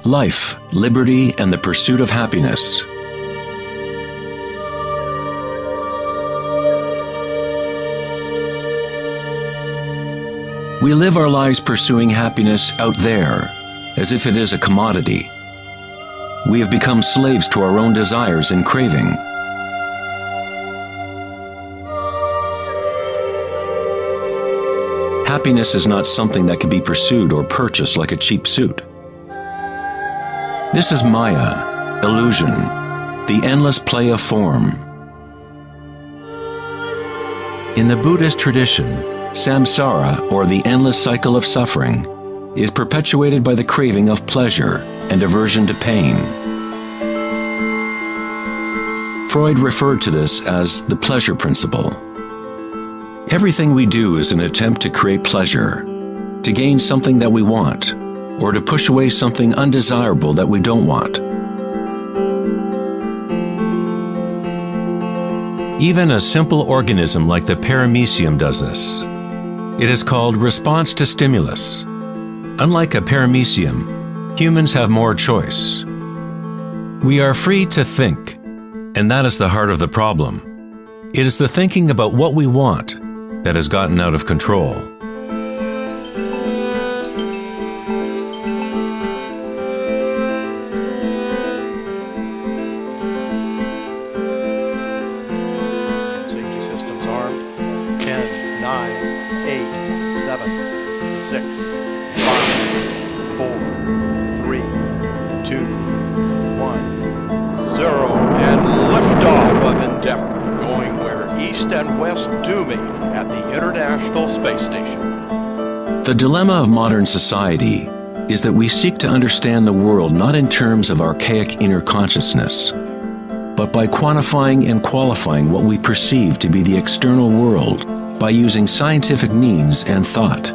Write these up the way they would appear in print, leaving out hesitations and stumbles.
life, liberty, and the pursuit of happiness. We live our lives pursuing happiness out there, as if it is a commodity. We have become slaves to our own desires and craving. Happiness is not something that can be pursued or purchased like a cheap suit. This is Maya, illusion, the endless play of form. In the Buddhist tradition, samsara, or the endless cycle of suffering, is perpetuated by the craving of pleasure and aversion to pain. Freud referred to this as the pleasure principle. Everything we do is an attempt to create pleasure, to gain something that we want, or to push away something undesirable that we don't want. Even a simple organism like the paramecium does this. It is called response to stimulus. Unlike a paramecium, humans have more choice. We are free to think, and that is the heart of the problem. It is the thinking about what we want that has gotten out of control. Safety systems armed. 10, 9, 8, 7, 6, 5, 4, 3, 2, 1, 0, and liftoff of Endeavour, going where East and West do meet at the International Space Station. The dilemma of modern society is that we seek to understand the world not in terms of archaic inner consciousness, but by quantifying and qualifying what we perceive to be the external world by using scientific means and thought.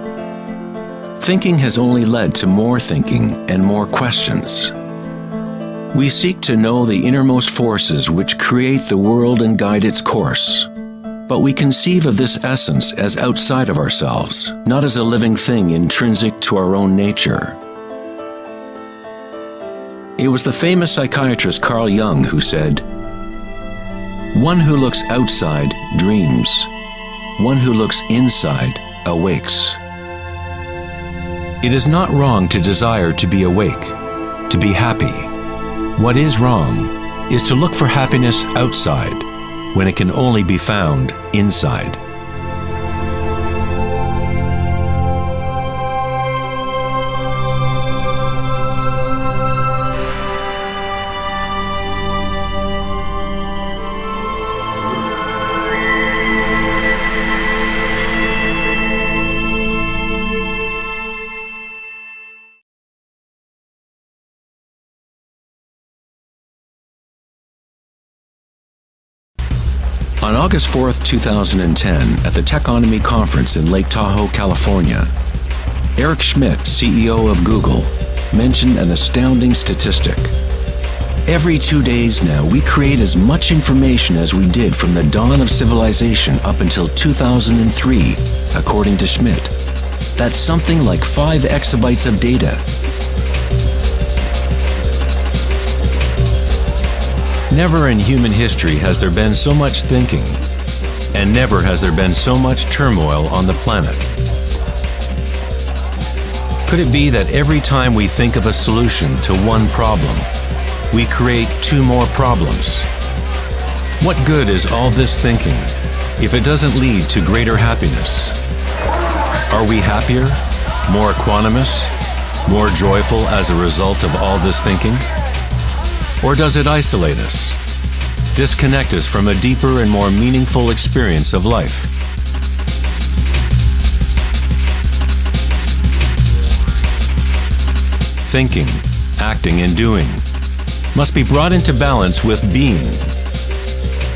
Thinking has only led to more thinking and more questions. We seek to know the innermost forces which create the world and guide its course. But we conceive of this essence as outside of ourselves, not as a living thing intrinsic to our own nature. It was the famous psychiatrist Carl Jung who said, "One who looks outside dreams. One who looks inside awakes." It is not wrong to desire to be awake, to be happy. What is wrong is to look for happiness outside, when it can only be found inside. On August 4th, 2010, at the Techonomy Conference in Lake Tahoe, California, Eric Schmidt, CEO of Google, mentioned an astounding statistic. Every 2 days now, we create as much information as we did from the dawn of civilization up until 2003, according to Schmidt. That's something like 5 exabytes of data. Never in human history has there been so much thinking, and never has there been so much turmoil on the planet. Could it be that every time we think of a solution to one problem, we create 2 more problems? What good is all this thinking if it doesn't lead to greater happiness? Are we happier, more equanimous, more joyful as a result of all this thinking? Or does it isolate us, disconnect us from a deeper and more meaningful experience of life? Thinking, acting, and doing must be brought into balance with being.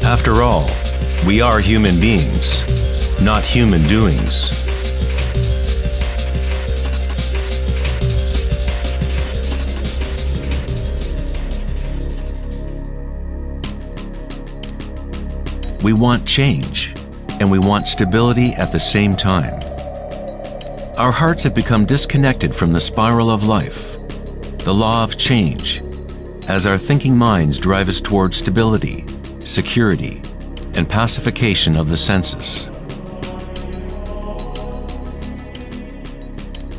After all, we are human beings, not human doings. We want change, and we want stability at the same time. Our hearts have become disconnected from the spiral of life. the law of change, as our thinking minds drive us toward stability, security, and pacification of the senses.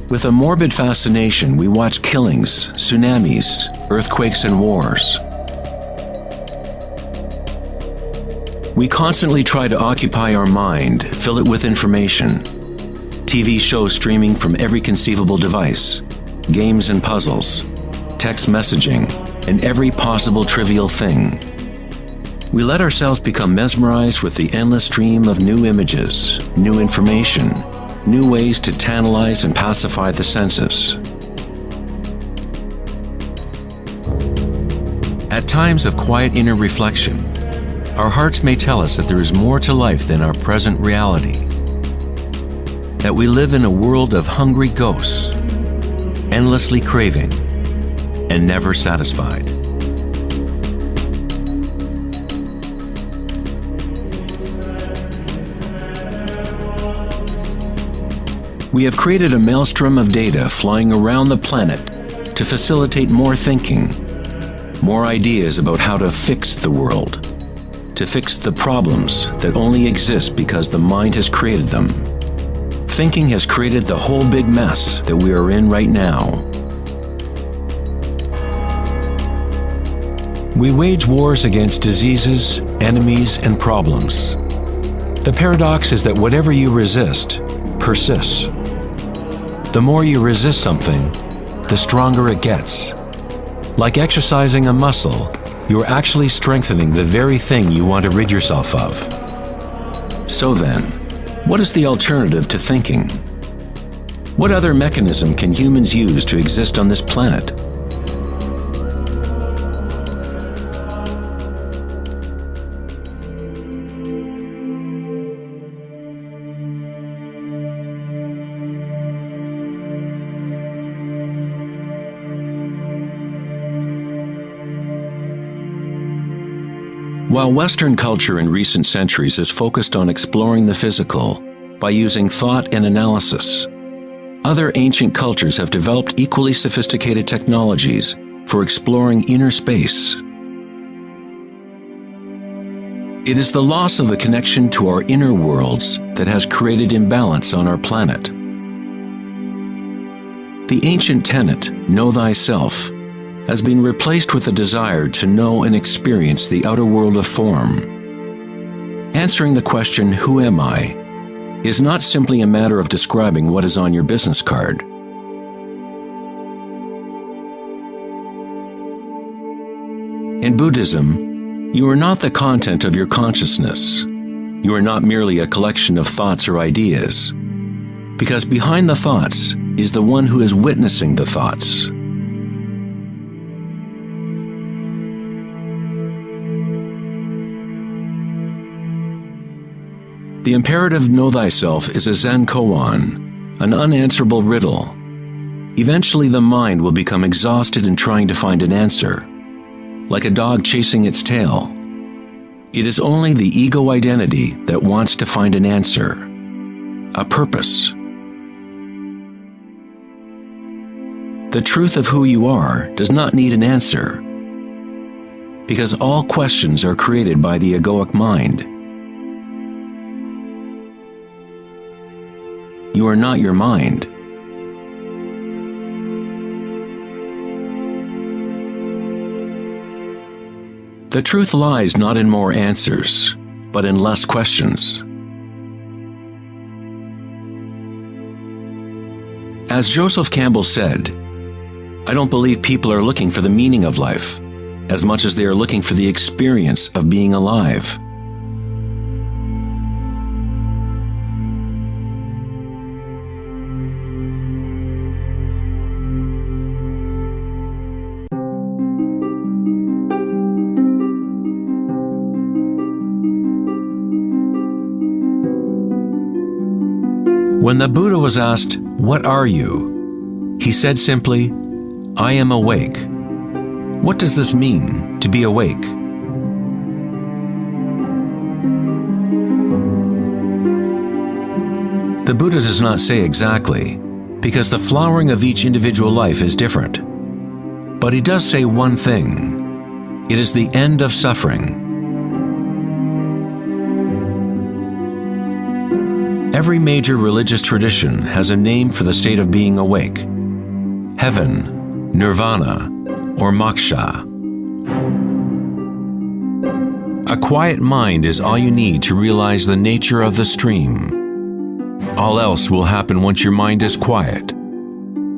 With a morbid fascination, we watch killings, tsunamis, earthquakes, and wars. We constantly try to occupy our mind, fill it with information. TV shows streaming from every conceivable device, games and puzzles, text messaging, and every possible trivial thing. We let ourselves become mesmerized with the endless stream of new images, new information, new ways to tantalize and pacify the senses. At times of quiet inner reflection, our hearts may tell us that there is more to life than our present reality, that we live in a world of hungry ghosts, endlessly craving, and never satisfied. We have created a maelstrom of data flying around the planet to facilitate more thinking, more ideas about how to fix the world, to fix the problems that only exist because the mind has created them. Thinking has created the whole big mess that we are in right now. We wage wars against diseases, enemies, and problems. The paradox is that whatever you resist persists. The more you resist something, the stronger it gets. Like exercising a muscle, you are actually strengthening the very thing you want to rid yourself of. So then, what is the alternative to thinking? What other mechanism can humans use to exist on this planet? While Western culture in recent centuries has focused on exploring the physical by using thought and analysis, other ancient cultures have developed equally sophisticated technologies for exploring inner space. It is the loss of the connection to our inner worlds that has created imbalance on our planet. The ancient tenet, know thyself, has been replaced with a desire to know and experience the outer world of form. Answering the question, who am I, is not simply a matter of describing what is on your business card. In Buddhism, you are not the content of your consciousness. You are not merely a collection of thoughts or ideas, because behind the thoughts is the one who is witnessing the thoughts. The imperative know thyself is a Zen koan, an unanswerable riddle. Eventually the mind will become exhausted in trying to find an answer, like a dog chasing its tail. It is only the ego identity that wants to find an answer, a purpose. The truth of who you are does not need an answer, because all questions are created by the egoic mind. You are not your mind. The truth lies not in more answers, but in less questions. As Joseph Campbell said, I don't believe people are looking for the meaning of life, as much as they are looking for the experience of being alive. When the Buddha was asked, "What are you?" he said simply, "I am awake." What does this mean, to be awake? The Buddha does not say exactly, because the flowering of each individual life is different. But he does say one thing. It is the end of suffering. Every major religious tradition has a name for the state of being awake: heaven, nirvana, or moksha. A quiet mind is all you need to realize the nature of the stream. All else will happen once your mind is quiet.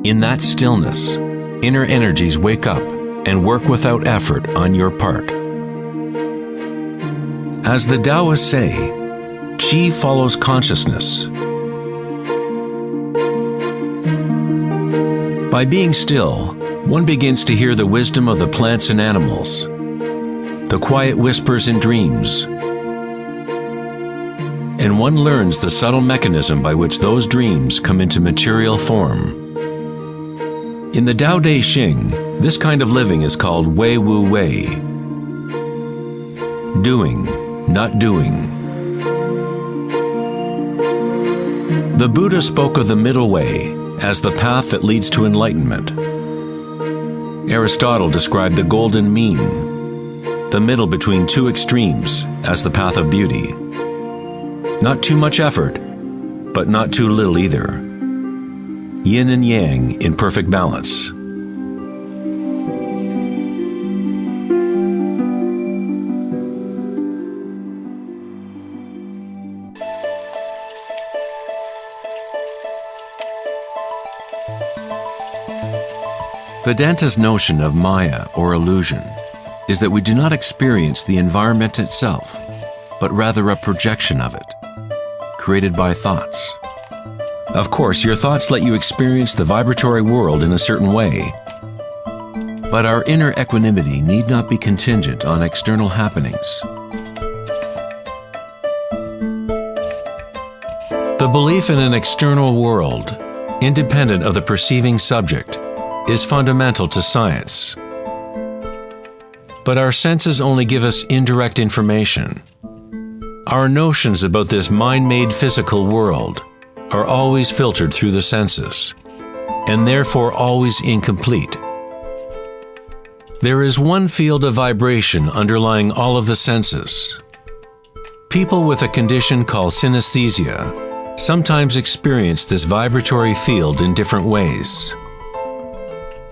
In that stillness, inner energies wake up and work without effort on your part. As the Taoists say, Qi follows consciousness. By being still, one begins to hear the wisdom of the plants and animals, the quiet whispers in dreams, and one learns the subtle mechanism by which those dreams come into material form. In the Tao Te Ching, this kind of living is called Wei Wu Wei. Doing, not doing. The Buddha spoke of the middle way as the path that leads to enlightenment. Aristotle described the golden mean, the middle between two extremes, as the path of beauty. Not too much effort, but not too little either. Yin and yang in perfect balance. Vedanta's notion of Maya, or illusion, is that we do not experience the environment itself, but rather a projection of it, created by thoughts. Of course, your thoughts let you experience the vibratory world in a certain way, but our inner equanimity need not be contingent on external happenings. The belief in an external world, independent of the perceiving subject, is fundamental to science. But our senses only give us indirect information. Our notions about this mind-made physical world are always filtered through the senses, and therefore always incomplete. There is one field of vibration underlying all of the senses. People with a condition called synesthesia sometimes experience this vibratory field in different ways.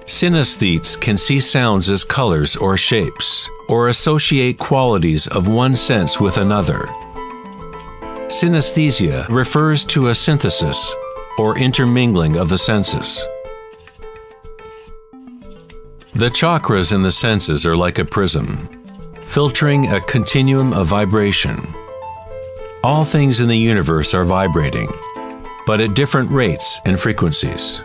Synesthetes can see sounds as colors or shapes, or associate qualities of one sense with another. Synesthesia refers to a synthesis or intermingling of the senses. The chakras in the senses are like a prism, filtering a continuum of vibration. All things in the universe are vibrating, but at different rates and frequencies.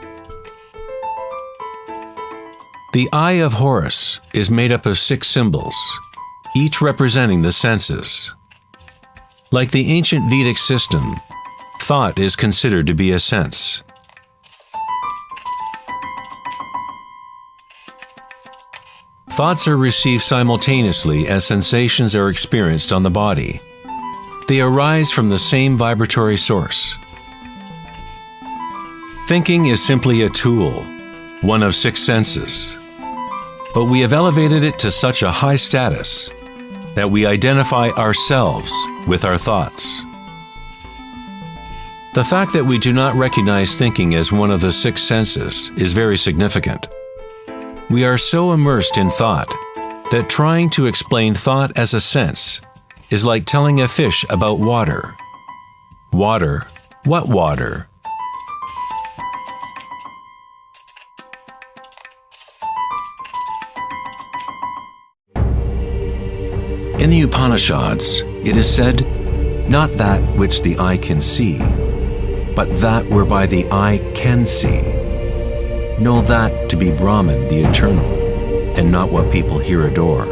The Eye of Horus is made up of 6 symbols, each representing the senses. Like the ancient Vedic system, thought is considered to be a sense. Thoughts are received simultaneously as sensations are experienced on the body. They arise from the same vibratory source. Thinking is simply a tool, one of 6 senses. But we have elevated it to such a high status that we identify ourselves with our thoughts. The fact that we do not recognize thinking as one of the 6 senses is very significant. We are so immersed in thought that trying to explain thought as a sense is like telling a fish about water. Water? What water? In the Upanishads, it is said, "Not that which the eye can see, but that whereby the eye can see. Know that to be Brahman, the eternal, and not what people here adore.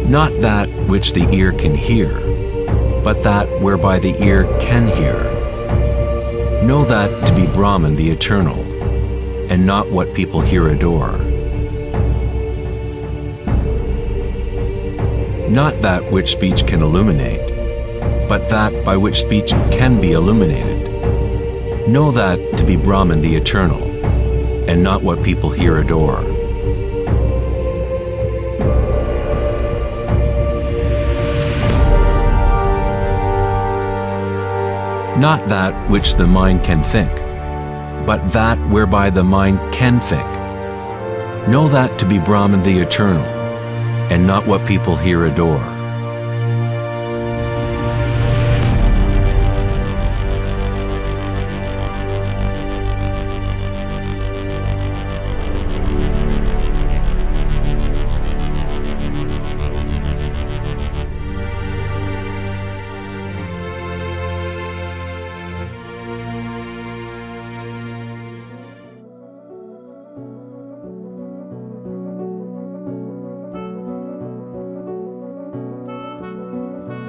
Not that which the ear can hear, but that whereby the ear can hear. Know that to be Brahman, the eternal, and not what people here adore. Not that which speech can illuminate, but that by which speech can be illuminated. Know that to be Brahman, the eternal, and not what people here adore. Not that which the mind can think, but that whereby the mind can think. Know that to be Brahman the eternal, and not what people here adore.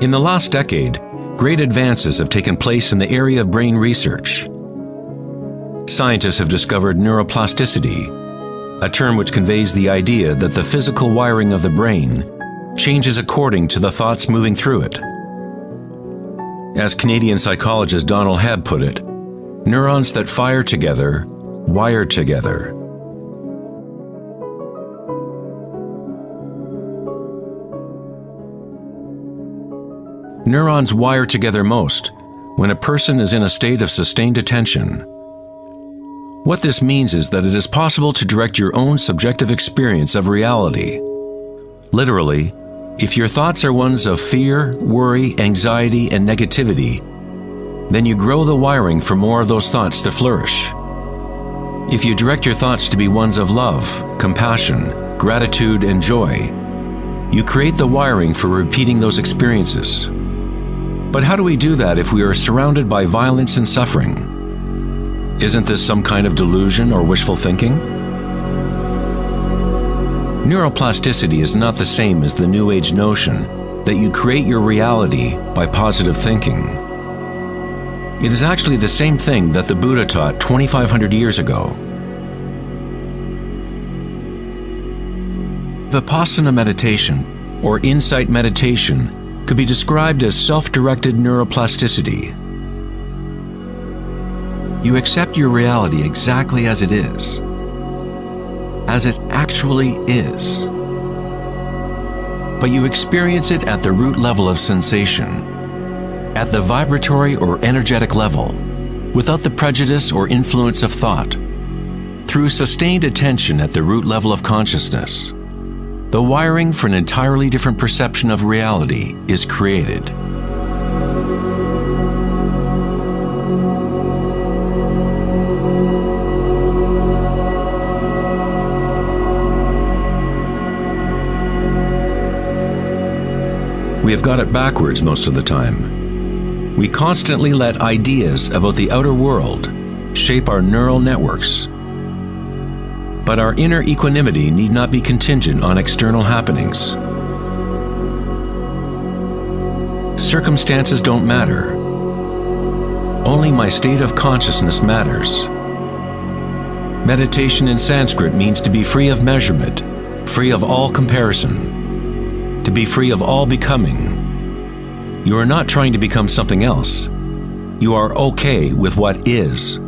In the last decade, great advances have taken place in the area of brain research. Scientists have discovered neuroplasticity, a term which conveys the idea that the physical wiring of the brain changes according to the thoughts moving through it. As Canadian psychologist Donald Hebb put it, neurons that fire together, wire together. Neurons wire together most when a person is in a state of sustained attention. What this means is that it is possible to direct your own subjective experience of reality. Literally, if your thoughts are ones of fear, worry, anxiety, and negativity, then you grow the wiring for more of those thoughts to flourish. If you direct your thoughts to be ones of love, compassion, gratitude, and joy, you create the wiring for repeating those experiences. But how do we do that if we are surrounded by violence and suffering? Isn't this some kind of delusion or wishful thinking? Neuroplasticity is not the same as the New Age notion that you create your reality by positive thinking. It is actually the same thing that the Buddha taught 2,500 years ago. Vipassana meditation, or insight meditation, could be described as self-directed neuroplasticity. You accept your reality exactly as it is, as it actually is. But you experience it at the root level of sensation, at the vibratory or energetic level, without the prejudice or influence of thought, through sustained attention at the root level of consciousness. The wiring for an entirely different perception of reality is created. We have got it backwards most of the time. We constantly let ideas about the outer world shape our neural networks. But our inner equanimity need not be contingent on external happenings. Circumstances don't matter. Only my state of consciousness matters. Meditation in Sanskrit means to be free of measurement, free of all comparison, to be free of all becoming. You are not trying to become something else. You are okay with what is.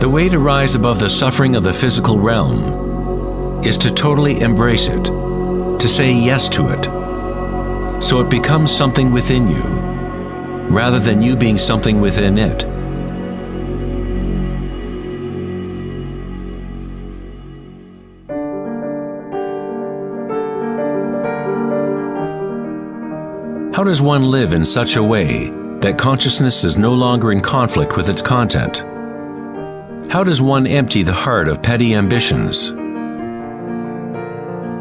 The way to rise above the suffering of the physical realm is to totally embrace it, to say yes to it, so it becomes something within you, rather than you being something within it. How does one live in such a way that consciousness is no longer in conflict with its content? How does one empty the heart of petty ambitions?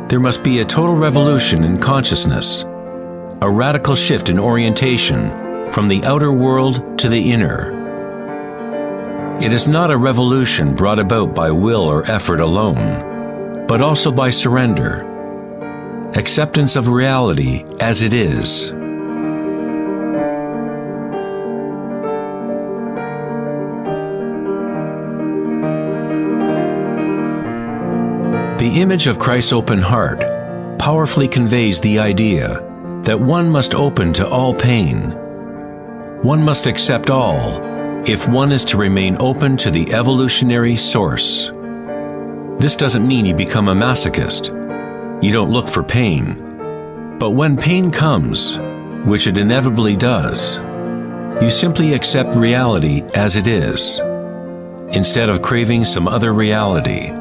There must be a total revolution in consciousness, a radical shift in orientation from the outer world to the inner. It is not a revolution brought about by will or effort alone, but also by surrender, acceptance of reality as it is. The image of Christ's open heart powerfully conveys the idea that one must open to all pain. One must accept all, if one is to remain open to the evolutionary source. This doesn't mean you become a masochist. You don't look for pain. But when pain comes, which it inevitably does, you simply accept reality as it is, instead of craving some other reality.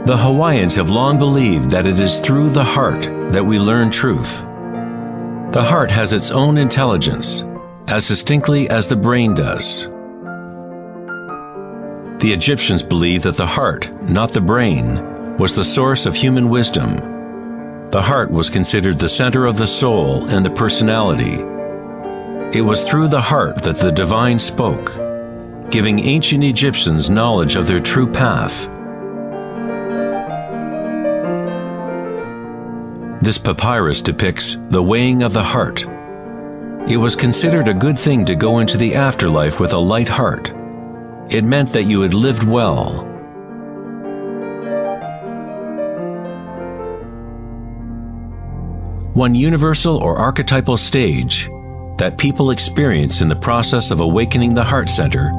The Hawaiians have long believed that it is through the heart that we learn truth. The heart has its own intelligence, as distinctly as the brain does. The Egyptians believed that the heart, not the brain, was the source of human wisdom. The heart was considered the center of the soul and the personality. It was through the heart that the divine spoke, giving ancient Egyptians knowledge of their true path. This papyrus depicts the weighing of the heart. It was considered a good thing to go into the afterlife with a light heart. It meant that you had lived well. One universal or archetypal stage that people experience in the process of awakening the heart center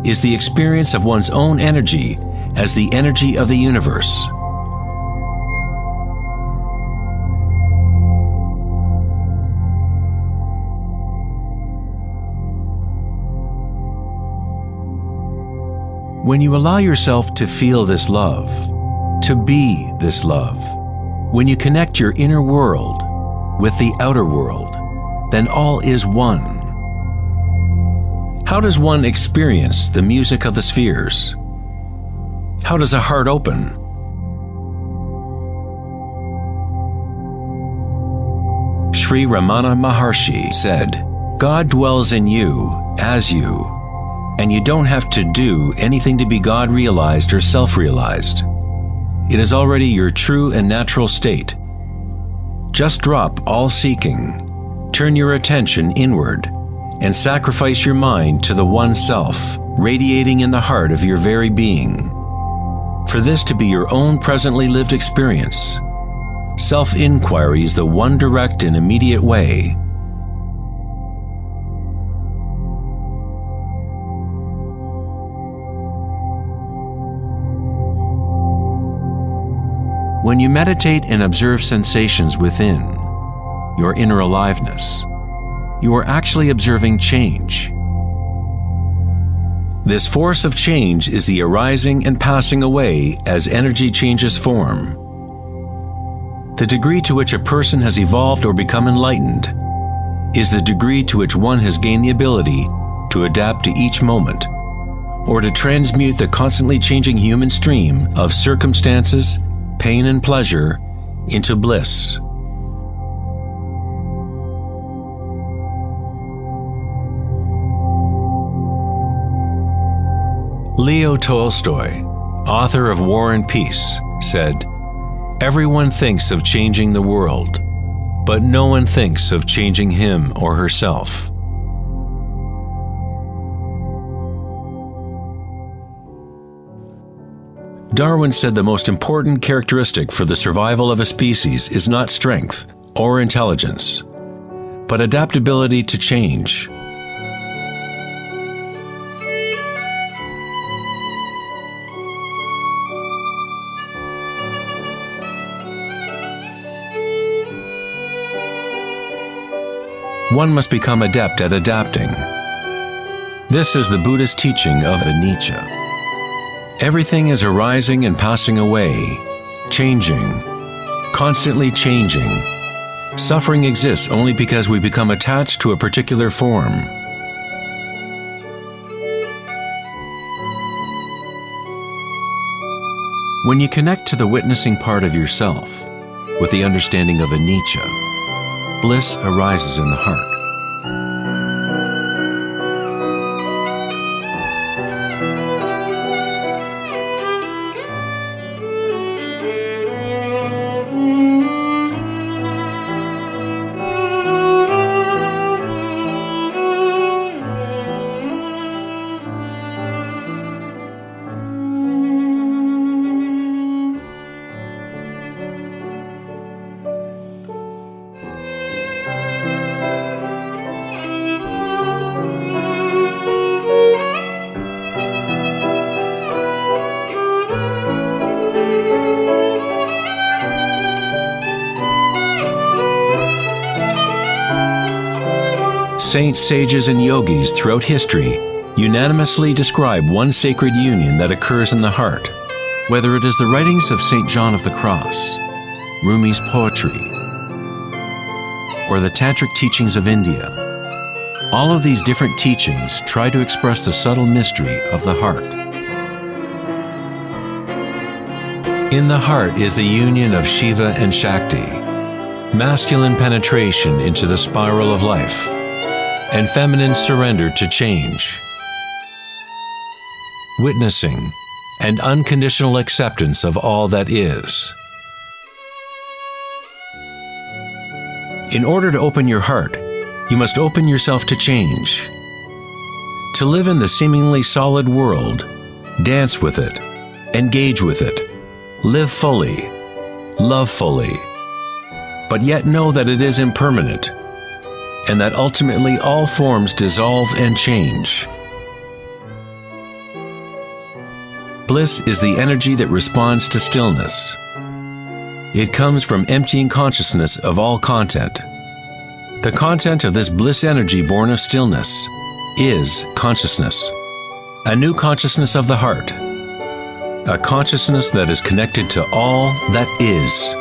is the experience of one's own energy as the energy of the universe. When you allow yourself to feel this love, to be this love, when you connect your inner world with the outer world, then all is one. How does one experience the music of the spheres? How does a heart open? Sri Ramana Maharshi said, "God dwells in you, as you, and you don't have to do anything to be God realized or self-realized. It is already your true and natural state. Just drop all seeking, turn your attention inward, and sacrifice your mind to the one self, radiating in the heart of your very being. For this to be your own presently lived experience, self-inquiry is the one direct and immediate way. When you meditate and observe sensations within, your inner aliveness, you are actually observing change. This force of change is the arising and passing away as energy changes form. The degree to which a person has evolved or become enlightened is the degree to which one has gained the ability to adapt to each moment, or to transmute the constantly changing human stream of circumstances, pain and pleasure, into bliss. Leo Tolstoy, author of War and Peace, said, "Everyone thinks of changing the world, but no one thinks of changing him or herself." Darwin said the most important characteristic for the survival of a species is not strength or intelligence, but adaptability to change. One must become adept at adapting. This is the Buddhist teaching of anicca. Everything is arising and passing away, changing, constantly changing. Suffering exists only because we become attached to a particular form. When you connect to the witnessing part of yourself with the understanding of anicca, bliss arises in the heart. Saints, sages, and yogis throughout history unanimously describe one sacred union that occurs in the heart. Whether it is the writings of St. John of the Cross, Rumi's poetry, or the Tantric teachings of India, all of these different teachings try to express the subtle mystery of the heart. In the heart is the union of Shiva and Shakti, masculine penetration into the spiral of life, and feminine surrender to change, witnessing and unconditional acceptance of all that is. In order to open your heart, you must open yourself to change. To live in the seemingly solid world, dance with it, engage with it, live fully, love fully, but yet know that it is impermanent, and that ultimately all forms dissolve and change. Bliss is the energy that responds to stillness. It comes from emptying consciousness of all content. The content of this bliss energy born of stillness is consciousness, a new consciousness of the heart, a consciousness that is connected to all that is.